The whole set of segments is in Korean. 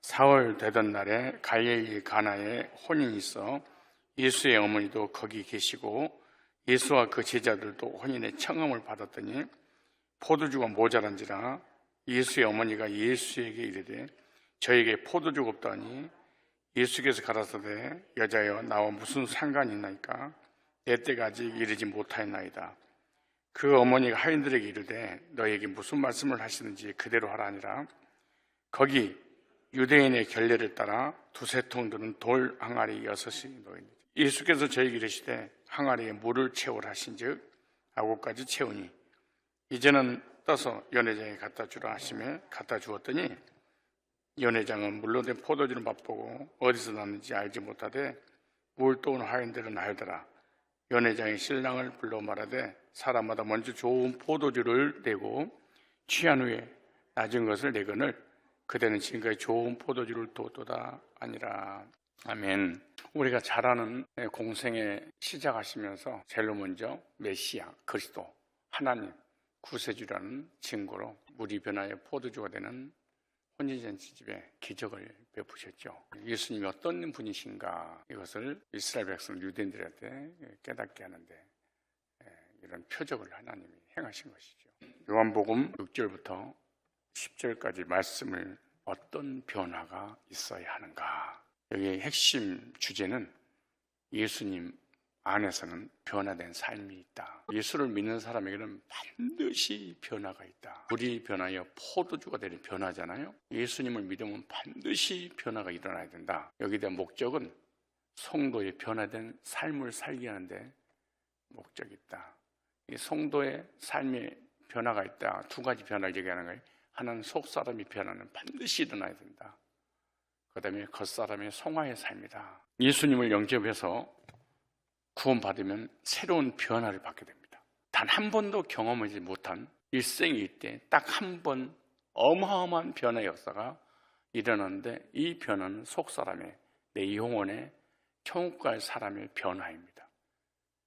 4월 되던 날에 갈릴리 가나에 혼인이 있어 예수의 어머니도 거기 계시고 예수와 그 제자들도 혼인의 청함을 받았더니 포도주가 모자란지라 예수의 어머니가 예수에게 이르되 저에게 포도주가 없다니 예수께서 가라사대 여자여 나와 무슨 상관이 있나이까 내 때가 아직 이르지 못하였나이다. 그 어머니가 하인들에게 이르되 너에게 무슨 말씀을 하시는지 그대로 하라 하니라. 거기 유대인의 결례를 따라 두세 통 드는 돌 항아리 6이 놓였는데 예수께서 저에게 이르시되 항아리에 물을 채우라 하신즉 아구까지 채우니 이제는 떠서 연회장에 갖다 주라 하시며 갖다 주었더니 연회장은 물로 된 포도주를 맛보고 어디서 났는지 알지 못하되 물 떠온 하인들은 알더라. 연회장이 신랑을 불러 말하되 사람마다 먼저 좋은 포도주를 내고 취한 후에 낮은 것을 내거늘 그대는 지금까지 좋은 포도주를 두었도다 아니라. 아멘. 우리가 잘 아는 공생에 시작하시면서 제일 먼저 메시아, 그리스도, 하나님, 구세주라는 증거로 물이 변하여 포도주가 되는 혼인잔치집에 기적을 베푸셨죠. 예수님이 어떤 분이신가 이것을 이스라엘 백성 유대인들한테 깨닫게 하는데 이런 표적을 하나님이 행하신 것이죠. 요한복음 6절부터 10절까지 말씀을 어떤 변화가 있어야 하는가. 여기의 핵심 주제는 예수님 안에서는 변화된 삶이 있다. 예수를 믿는 사람에게는 반드시 변화가 있다. 물이 변하여 포도주가 되는 변화잖아요. 예수님을 믿으면 반드시 변화가 일어나야 된다. 여기에 대한 목적은 성도의 변화된 삶을 살게 하는데 목적이 있다. 이 성도의 삶에 변화가 있다. 두 가지 변화를 얘기하는 거예요. 하나는 속사람이 변화는 반드시 일어나야 된다. 그 다음에 겉사람의 성화의 삶이다. 예수님을 영접해서 구원받으면 새로운 변화를 받게 됩니다. 단 한 번도 경험하지 못한 일생일 때 딱 한 번 어마어마한 변화의 역사가 일어나는데 이 변화는 속사람의 내 영혼의 천국 갈 사람의 변화입니다.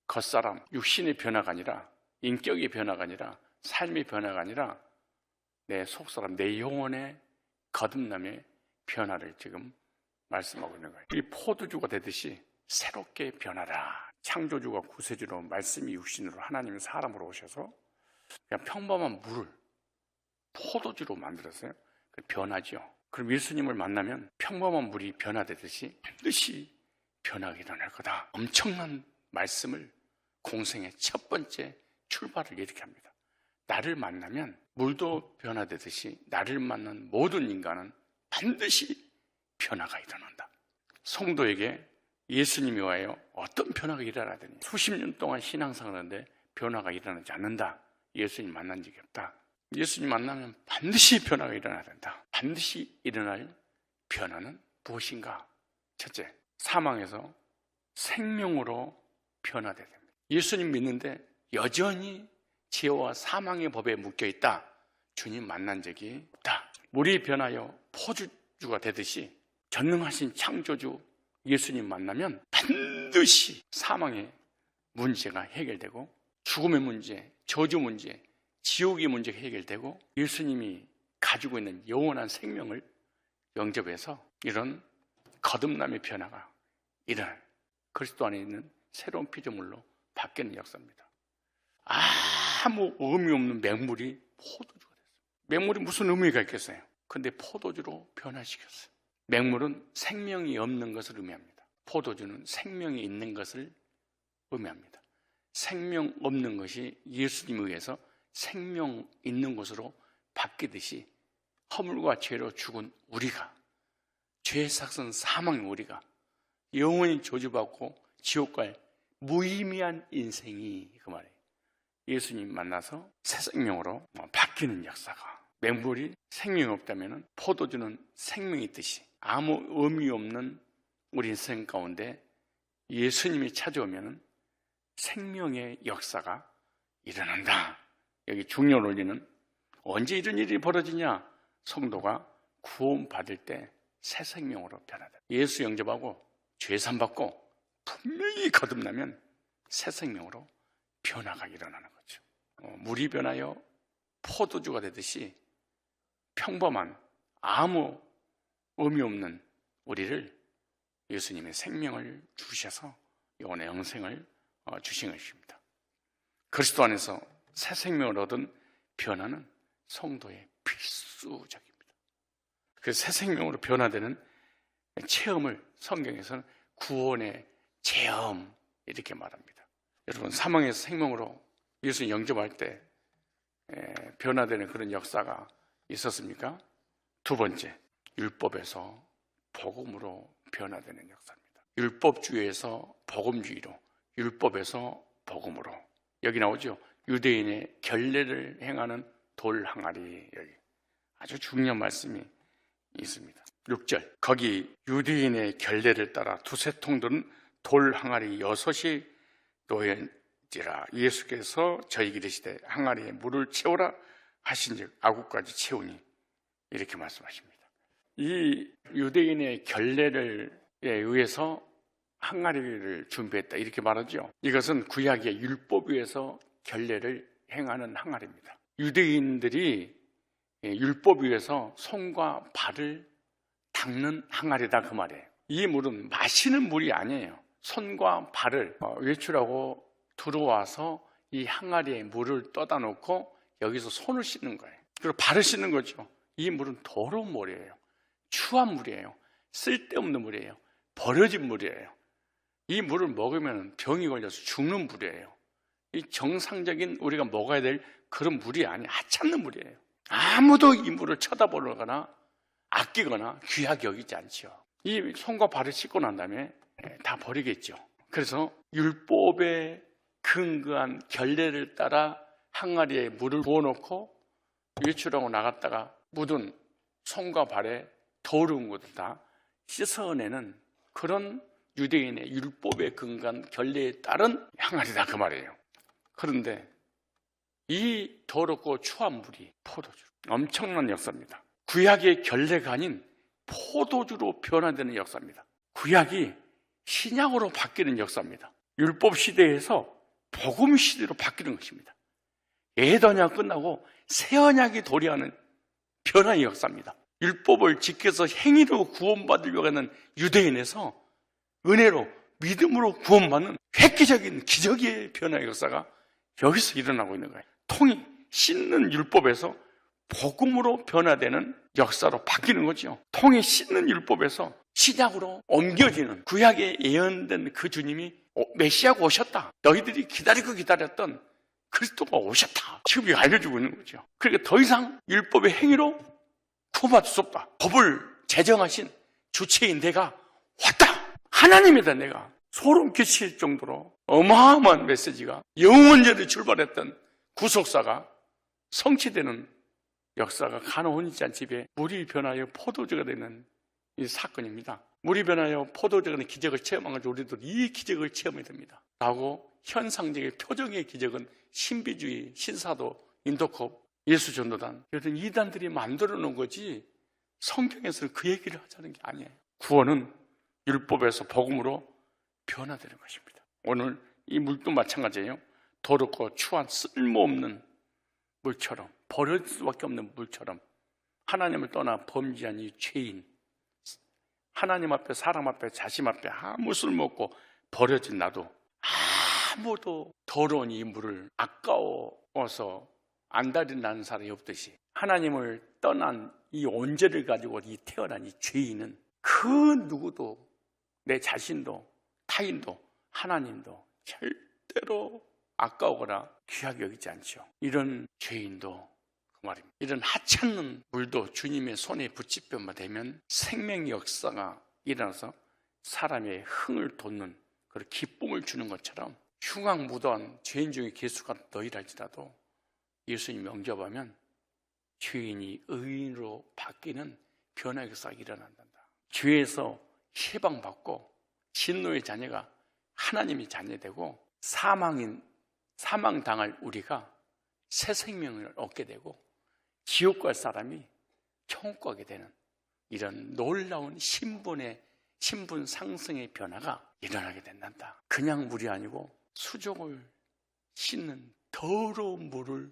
겉사람, 육신의 변화가 아니라 인격의 변화가 아니라 삶의 변화가 아니라 내 속사람, 내 영혼의 거듭남의 변화를 지금 말씀하고 있는 거예요. 이 포도주가 되듯이 새롭게 변하라. 창조주가 구세주로 말씀이 육신으로 하나님이 사람으로 오셔서 그냥 평범한 물을 포도주로 만들었어요. 변하죠. 그럼 예수님을 만나면 평범한 물이 변화되듯이 반드시 변화가 일어날 거다. 엄청난 말씀을 공생의 첫 번째 출발을 이렇게 합니다. 나를 만나면 물도 변화되듯이 나를 만난 모든 인간은 반드시 변화가 일어난다. 성도에게 예수님이 와요. 어떤 변화가 일어나야 되니? 수십 년 동안 신앙생활을 하는데 변화가 일어나지 않는다. 예수님 만난 적이 없다. 예수님 만나면 반드시 변화가 일어나야 된다. 반드시 일어날 변화는 무엇인가? 첫째, 사망에서 생명으로 변화돼야 됩니다. 예수님 믿는데 여전히 죄와 사망의 법에 묶여있다. 주님 만난 적이 없다. 물이 변하여 포도주가 되듯이 전능하신 창조주 예수님 만나면 반드시 사망의 문제가 해결되고 죽음의 문제, 저주 문제, 지옥의 문제가 해결되고 예수님이 가지고 있는 영원한 생명을 영접해서 이런 거듭남의 변화가 일어나는 그리스도 안에 있는 새로운 피조물로 바뀌는 역사입니다. 아무 의미 없는 맹물이 포도주가 됐어요. 맹물이 무슨 의미가 있겠어요? 근데 포도주로 변화시켰어요. 맹물은 생명이 없는 것을 의미합니다. 포도주는 생명이 있는 것을 의미합니다. 생명 없는 것이 예수님에 의해서 생명 있는 것으로 바뀌듯이 허물과 죄로 죽은 우리가, 죄의 삭선 사망의 우리가 영원히 저주받고 지옥 갈 무의미한 인생이 그 말이에요. 예수님 만나서 새 생명으로 바뀌는 역사가. 맹물이 생명이 없다면 포도주는 생명이 있듯이 아무 의미 없는 우리 인생 가운데 예수님이 찾아오면 생명의 역사가 일어난다. 여기 중요한 원리는 언제 이런 일이 벌어지냐? 성도가 구원받을 때 새 생명으로 변하다. 예수 영접하고 죄산 받고 분명히 거듭나면 새 생명으로 변화가 일어나는 거죠. 물이 변하여 포도주가 되듯이 평범한 아무 의미 없는 우리를 예수님의 생명을 주셔서 영원의 영생을 주신 것입니다. 그리스도 안에서 새 생명을 얻은 변화는 성도의 필수적입니다. 그 새 생명으로 변화되는 체험을 성경에서는 구원의 체험 이렇게 말합니다. 여러분, 사망에서 생명으로 예수 영접할 때 변화되는 그런 역사가 있었습니까? 두 번째, 율법에서 복음으로 변화되는 역사입니다. 율법주의에서 복음주의로, 율법에서 복음으로. 여기 나오죠. 유대인의 결례를 행하는 돌 항아리. 여기 아주 중요한 말씀이 있습니다. 6절, 거기 유대인의 결례를 따라 두세 통 들은 돌 항아리 6이 놓여있지라. 예수께서 저희에게 이르시되 항아리에 물을 채우라 하신즉 아구까지 채우니, 이렇게 말씀하십니다. 이 유대인의 결례에 의해서 항아리를 준비했다 이렇게 말하죠. 이것은 구약의 율법 위에서 결례를 행하는 항아리입니다. 유대인들이 율법 위에서 손과 발을 닦는 항아리다 그 말이에요. 이 물은 마시는 물이 아니에요. 손과 발을 외출하고 들어와서 이 항아리에 물을 떠다 놓고 여기서 손을 씻는 거예요. 그리고 발을 씻는 거죠. 이 물은 더러운 물이에요. 추한 물이에요. 쓸데없는 물이에요. 버려진 물이에요. 이 물을 먹으면 병이 걸려서 죽는 물이에요. 이 정상적인 우리가 먹어야 될 그런 물이 아니에요. 하찮는 물이에요. 아무도 이 물을 쳐다보거나 아끼거나 귀하게 여기지 않죠. 이 손과 발을 씻고 난 다음에 다 버리겠죠. 그래서 율법에 근거한 결례를 따라 항아리에 물을 부어놓고 외출하고 나갔다가 묻은 손과 발에 더러운 것을 다 씻어내는 그런 유대인의 율법에 근거한 결례에 따른 항아리다 그 말이에요. 그런데 이 더럽고 추한 물이 포도주, 엄청난 역사입니다. 구약의 결례가 아닌 포도주로 변화되는 역사입니다. 구약이 신약으로 바뀌는 역사입니다. 율법 시대에서 복음 시대로 바뀌는 것입니다. 예언약 끝나고 새 언약이 도래하는 변화의 역사입니다. 율법을 지켜서 행위로 구원받으려고 하는 유대인에서 은혜로 믿음으로 구원받는 획기적인 기적의 변화의 역사가 여기서 일어나고 있는 거예요. 통이 씻는 율법에서 복음으로 변화되는 역사로 바뀌는 거죠. 통이 씻는 율법에서 신약으로 옮겨지는, 구약에 예언된 그 주님이 메시아가 오셨다, 너희들이 기다리고 기다렸던 그리스도가 오셨다, 지금 알려주고 있는 거죠. 그러니까 더 이상 율법의 행위로 구원받을 수 없다. 법을 제정하신 주체인 내가 왔다, 하나님이다 내가, 소름 끼칠 정도로 어마어마한 메시지가, 영원전에 출발했던 구속사가 성취되는 역사가 가나 혼인잔 집에 물이 변하여 포도주가 되는 이 사건입니다. 물이 변하여 포도주가 되는 기적을 체험한 것을 우리도 이 기적을 체험해야 됩니다. 라고 현상적인 표정의 기적은 신비주의, 신사도, 인도컵, 예수전도단, 이런 이단들이 만들어 놓은 거지 성경에서는 그 얘기를 하자는 게 아니에요. 구원은 율법에서 복음으로 변화되는 것입니다. 오늘 이 물도 마찬가지예요. 더럽고 추한 쓸모없는 물처럼, 버릴 수밖에 없는 물처럼, 하나님을 떠나 범죄한 이 죄인, 하나님 앞에, 사람 앞에, 자신 앞에 아무 쓸모없고 버려진 나도 아무도 더러운 이 물을 아까워서 안달이 나는 사람이 없듯이, 하나님을 떠난 이 온죄를 가지고 이 태어난 이 죄인은 그 누구도, 내 자신도 타인도 하나님도 절대로 아까우거나 귀하게 여기지 않죠. 이런 죄인도 그 말입니다. 이런 하찮는 물도 주님의 손에 붙잡혀만 되면 생명의 역사가 일어나서 사람의 흥을 돋는 그런 기쁨을 주는 것처럼, 흉악무도한 죄인 중에 개수가 너희랄지라도 예수님 영접하면 죄인이 의인으로 바뀌는 변화의 역사가 일어난다. 죄에서 해방받고 진노의 자녀가 하나님의 자녀되고 사망당할 우리가 새 생명을 얻게 되고 지옥 갈 사람이 천국 가게 되는 이런 놀라운 신분 상승의 변화가 일어나게 된단다. 그냥 물이 아니고 수족을 씻는 더러운 물을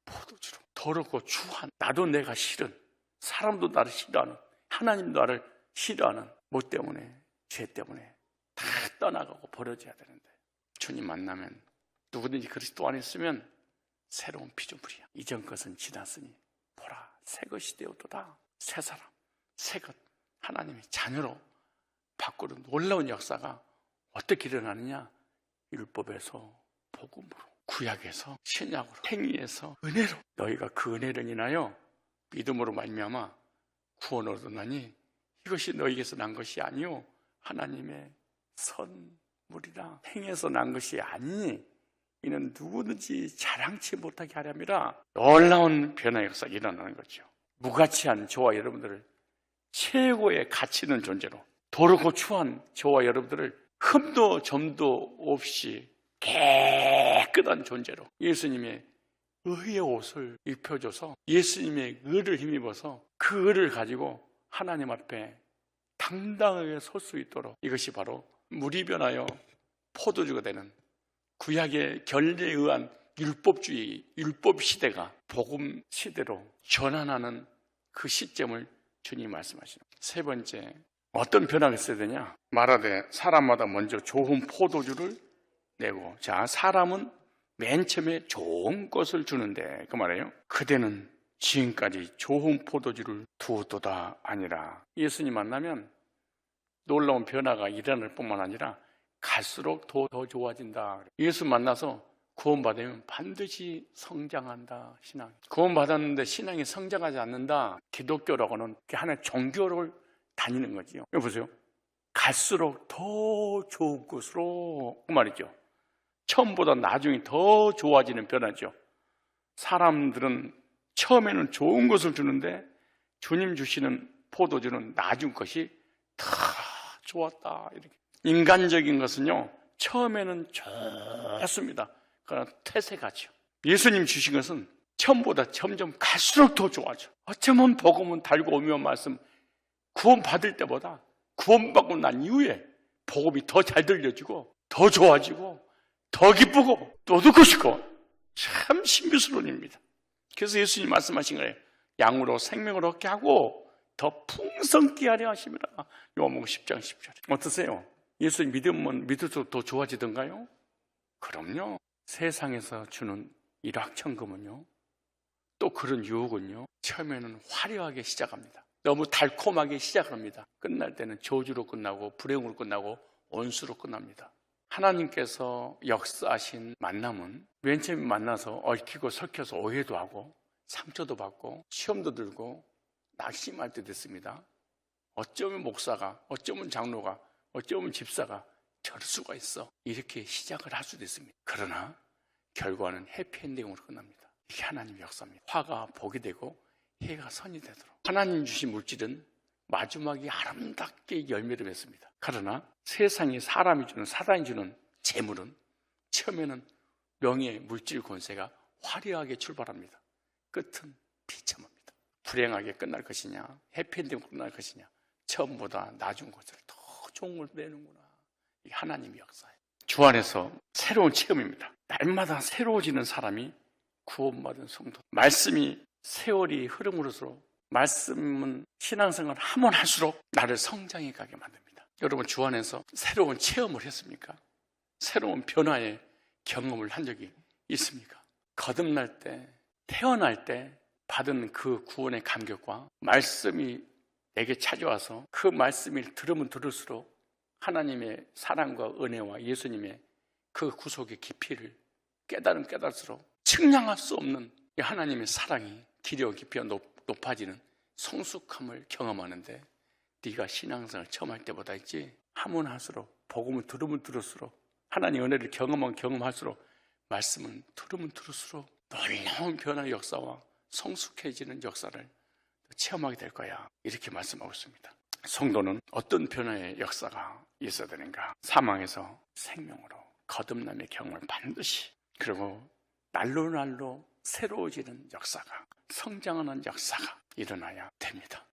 포도주로, 더럽고 추한, 나도 내가 싫은, 사람도 나를 싫어하는, 하나님 나를 싫어하는 뭐 때문에? 죄 때문에 다 떠나가고 버려져야 되는데 주님 만나면 누구든지 그리스도 안에 있으면 새로운 피조물이야. 이전 것은 지났으니 보라 새 것이 되었도다. 새 사람, 새 것, 하나님의 자녀로 바꾸는 놀라운 역사가 어떻게 일어나느냐? 율법에서 복음으로, 구약에서 신약으로, 행위에서 은혜로. 너희가 그 은혜를 인하여 믿음으로 말미암아 구원을 얻었나니 이것이 너희에게서 난 것이 아니요 하나님의 선물이라. 행해서 난 것이 아니니 이는 누구든지 자랑치 못하게 하려니라. 놀라운 변화의 역사가 일어나는 거죠. 무가치한 저와 여러분들을 최고의 가치 있는 존재로, 도르고 추한 저와 여러분들을 흠도 점도 없이 깨끗한 존재로 예수님의 의의 옷을 입혀줘서 예수님의 의를 힘입어서 그 의를 가지고 하나님 앞에 당당하게 설 수 있도록, 이것이 바로 물이 변하여 포도주가 되는 구약의 결례에 의한 율법주의, 율법 시대가 복음 시대로 전환하는 그 시점을 주님이 말씀하시는. 세 번째, 어떤 변화가 있어야 되냐? 말하되 사람마다 먼저 좋은 포도주를 내고, 자, 사람은 맨 처음에 좋은 것을 주는데 그 말이에요. 그대는 지금까지 좋은 포도주를 두었도다 아니라. 예수님 만나면 놀라운 변화가 일어날 뿐만 아니라 갈수록 더 좋아진다. 예수 만나서 구원받으면 반드시 성장한다. 신앙. 구원받았는데 신앙이 성장하지 않는다. 기독교라고는 하나의 종교를 다니는 거지요. 여기 보세요. 갈수록 더 좋은 것으로, 그 말이죠. 처음보다 나중에 더 좋아지는 변화죠. 사람들은 처음에는 좋은 것을 주는데 주님 주시는 포도주는 나중 것이 다 좋았다. 이렇게. 인간적인 것은요, 처음에는 좋습니다. 그러나 퇴색하죠. 예수님 주신 것은 처음보다 점점 갈수록 더 좋아져. 어쩌면 복음은 달고 오묘한 말씀, 구원 받을 때보다 구원받고 난 이후에 복음이 더 잘 들려지고 더 좋아지고 더 기쁘고 또 듣고 싶고, 참 신비스러운 일입니다. 그래서 예수님 말씀하신 거예요. 양으로 생명을 얻게 하고 더 풍성케 하려 하십니다. 요한복음 10장 10절에. 어떠세요? 예수님 믿으면 믿을수록 더 좋아지던가요? 그럼요. 세상에서 주는 일확천금은요, 또 그런 유혹은요, 처음에는 화려하게 시작합니다. 너무 달콤하게 시작합니다. 끝날 때는 저주로 끝나고 불행으로 끝나고 원수로 끝납니다. 하나님께서 역사하신 만남은 맨 처음에 만나서 얽히고 설켜서 오해도 하고 상처도 받고 시험도 들고 낙심할 때 됐습니다. 어쩌면 목사가, 어쩌면 장로가, 어쩌면 집사가 저럴 수가 있어. 이렇게 시작을 할 수도 있습니다. 그러나 결과는 해피엔딩으로 끝납니다. 이게 하나님의 역사입니다. 화가 복이 되고 해가 선이 되도록. 하나님 주신 물질은 마지막에 아름답게 열매를 맺습니다. 그러나 세상이 사람이 주는, 사단이 주는 재물은 처음에는 명예, 물질, 권세가 화려하게 출발합니다. 끝은 비참합니다. 불행하게 끝날 것이냐, 해피엔딩으로 끝날 것이냐, 처음보다 나중 것을 더 좋은 걸 내는구나. 이게 하나님의 역사예요. 주 안에서 새로운 체험입니다. 날마다 새로워지는 사람이 구원받은 성도. 말씀이 세월이 흐름으로서, 말씀은 신앙생활을 하면 할수록 나를 성장해 가게 만듭니다. 여러분 주 안에서 새로운 체험을 했습니까? 새로운 변화의 경험을 한 적이 있습니까? 거듭날 때, 태어날 때 받은 그 구원의 감격과 말씀이 내게 찾아와서 그 말씀을 들으면 들을수록 하나님의 사랑과 은혜와 예수님의 그 구속의 깊이를 깨달을수록 측량할 수 없는 하나님의 사랑이 길이와 깊이가 높아지는 성숙함을 경험하는데, 네가 신앙생활 처음 할 때보다 있지, 하면 할수록, 복음을 들으면 들을수록, 하나님의 은혜를 경험하면 경험할수록, 말씀은 들으면 들을수록 놀라운 변화의 역사와 성숙해지는 역사를 체험하게 될 거야. 이렇게 말씀하고 있습니다. 성도는 어떤 변화의 역사가 있어야 되는가? 사망에서 생명으로 거듭남의 경험을 반드시, 그리고 날로 새로워지는 역사가, 성장하는 역사가 일어나야 됩니다.